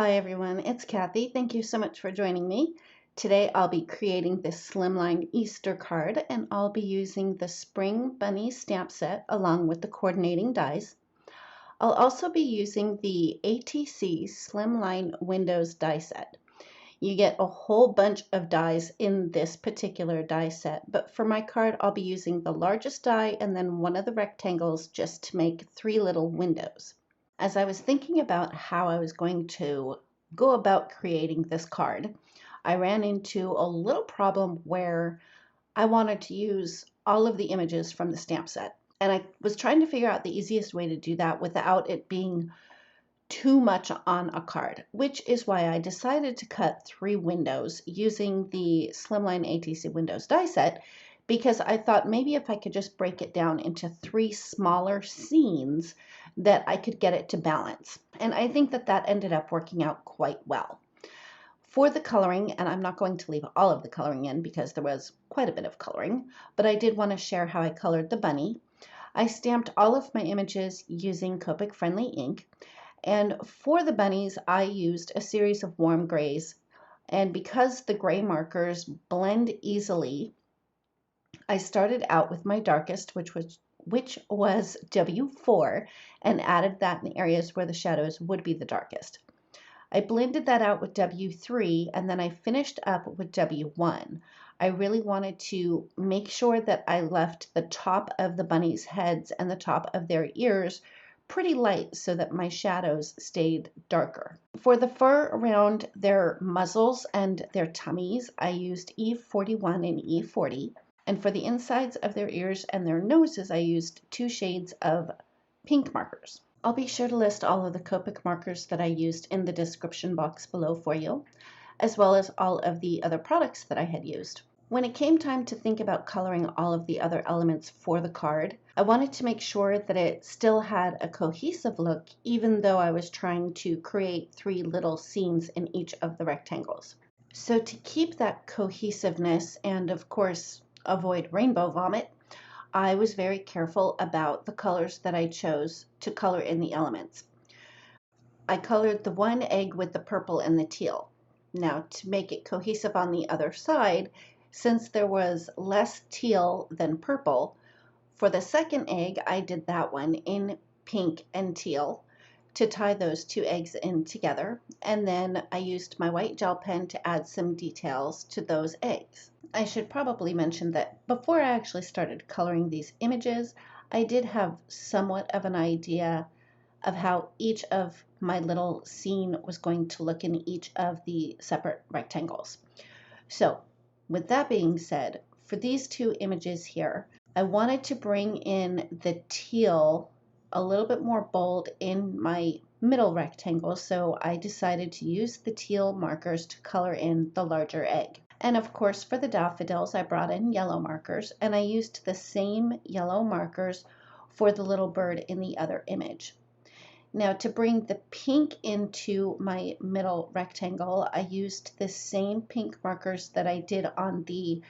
Hi everyone, it's Kathy. Thank you so much for joining me. Today I'll be creating this slimline Easter card and I'll be using the Spring Bunny stamp set along with the coordinating dies. I'll also be using the ATC Slimline Windows die set. You get a whole bunch of dies in this particular die set, but for my card I'll be using the largest die and then one of the rectangles just to make 3 little windows. As I was thinking about how I was going to go about creating this card, I ran into a little problem where I wanted to use all of the images from the stamp set. And I was trying to figure out the easiest way to do that without it being too much on a card, which is why I decided to cut 3 windows using the Slimline ATC Windows die set, because I thought maybe if I could just break it down into 3 smaller scenes that I could get it to balance. And I think that that ended up working out quite well. For the coloring, and I'm not going to leave all of the coloring in because there was quite a bit of coloring, but I did want to share how I colored the bunny. I stamped all of my images using Copic friendly ink. And for the bunnies, I used a series of warm grays. And because the gray markers blend easily, I started out with my darkest, which was W4, and added that in the areas where the shadows would be the darkest. I blended that out with W3, and then I finished up with W1. I really wanted to make sure that I left the top of the bunnies' heads and the top of their ears pretty light so that my shadows stayed darker. For the fur around their muzzles and their tummies, I used E41 and E40. And for the insides of their ears and their noses, I used 2 shades of pink markers. I'll be sure to list all of the Copic markers that I used in the description box below for you, as well as all of the other products that I had used. When it came time to think about coloring all of the other elements for the card, I wanted to make sure that it still had a cohesive look, even though I was trying to create 3 little scenes in each of the rectangles. So to keep that cohesiveness and, of course, avoid rainbow vomit, I was very careful about the colors that I chose to color in the elements. I colored the one egg with the purple and the teal. Now, to make it cohesive on the other side, since there was less teal than purple, for the second egg, I did that one in pink and teal to tie those 2 eggs in together, and then I used my white gel pen to add some details to those eggs. I should probably mention that before I actually started coloring these images, I did have somewhat of an idea of how each of my little scene was going to look in each of the separate rectangles. So with that being said, for these 2 images here, I wanted to bring in the teal a little bit more bold in my middle rectangle, so I decided to use the teal markers to color in the larger egg. And of course, for the daffodils, I brought in yellow markers, and I used the same yellow markers for the little bird in the other image. Now, to bring the pink into my middle rectangle, I used the same pink markers that I did on the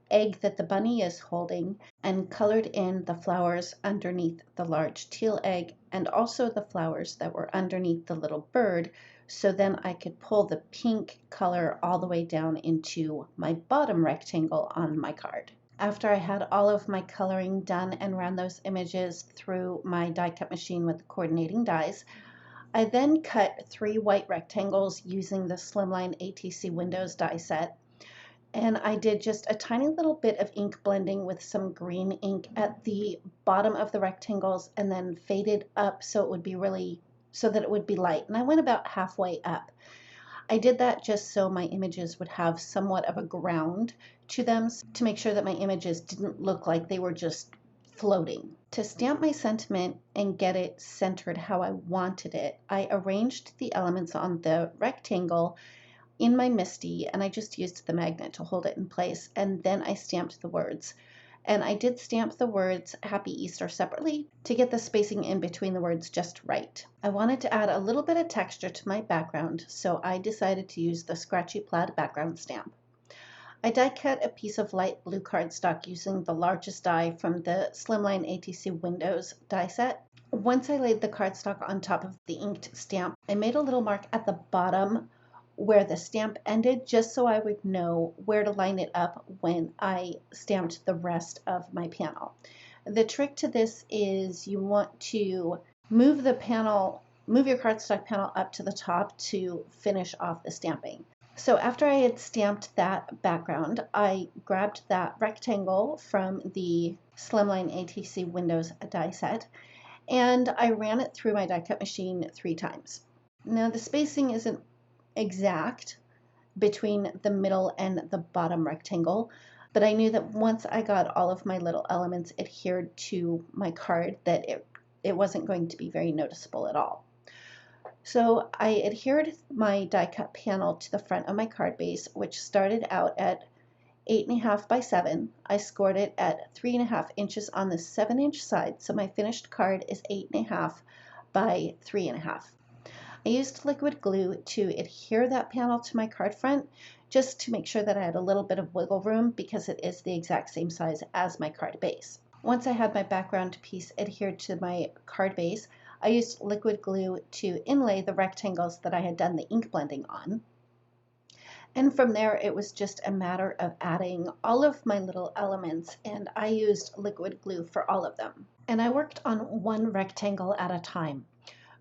egg that the bunny is holding and colored in the flowers underneath the large teal egg and also the flowers that were underneath the little bird, so then I could pull the pink color all the way down into my bottom rectangle on my card. After I had all of my coloring done and ran those images through my die cut machine with the coordinating dies, I then cut 3 white rectangles using the Slimline ATC Windows die set. And I did just a tiny little bit of ink blending with some green ink at the bottom of the rectangles and then faded up so that it would be light. And I went about halfway up. I did that just so my images would have somewhat of a ground to them to make sure that my images didn't look like they were just floating. To stamp my sentiment and get it centered how I wanted it, I arranged the elements on the rectangle in my MISTI, and I just used the magnet to hold it in place, and then I stamped the words. And I did stamp the words Happy Easter separately to get the spacing in between the words just right. I wanted to add a little bit of texture to my background, so I decided to use the Scratchy Plaid background stamp. I die cut a piece of light blue cardstock using the largest die from the Slimline ATC Windows die set. Once I laid the cardstock on top of the inked stamp, I made a little mark at the bottom where the stamp ended, just so I would know where to line it up when I stamped the rest of my panel. The trick to this is you want to move your cardstock panel up to the top to finish off the stamping. So after I had stamped that background, I grabbed that rectangle from the Slimline ATC Windows die set, and I ran it through my die cut machine 3 times. Now the spacing isn't exact between the middle and the bottom rectangle, but I knew that once I got all of my little elements adhered to my card that it wasn't going to be very noticeable at all. So I adhered my die cut panel to the front of my card base, which started out at 8.5 by 7. I scored it at 3.5 inches on the 7-inch side, so my finished card is 8.5 by 3.5. I used liquid glue to adhere that panel to my card front, just to make sure that I had a little bit of wiggle room because it is the exact same size as my card base. Once I had my background piece adhered to my card base, I used liquid glue to inlay the rectangles that I had done the ink blending on. And from there, it was just a matter of adding all of my little elements, and I used liquid glue for all of them. And I worked on one rectangle at a time.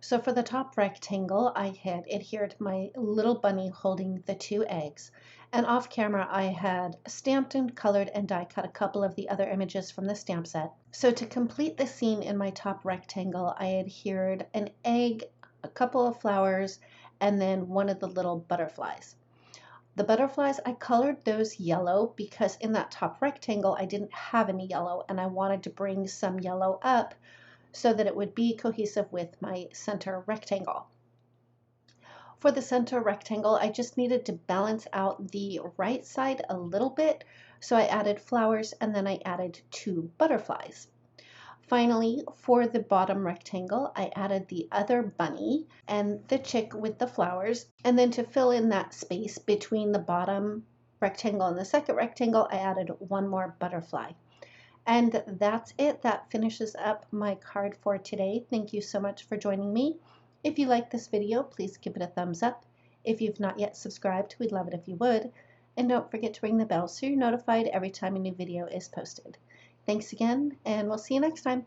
So for the top rectangle, I had adhered my little bunny holding the 2 eggs. And off camera, I had stamped and colored and die cut a couple of the other images from the stamp set. So to complete the scene in my top rectangle, I adhered an egg, a couple of flowers, and then one of the little butterflies. The butterflies, I colored those yellow because in that top rectangle, I didn't have any yellow, and I wanted to bring some yellow up so that it would be cohesive with my center rectangle. For the center rectangle, I just needed to balance out the right side a little bit, so I added flowers and then I added 2 butterflies. Finally, for the bottom rectangle, I added the other bunny and the chick with the flowers, and then to fill in that space between the bottom rectangle and the second rectangle, I added 1 more butterfly. And that's it. That finishes up my card for today. Thank you so much for joining me. If you like this video, please give it a thumbs up. If you've not yet subscribed, we'd love it if you would. And don't forget to ring the bell so you're notified every time a new video is posted. Thanks again, and we'll see you next time.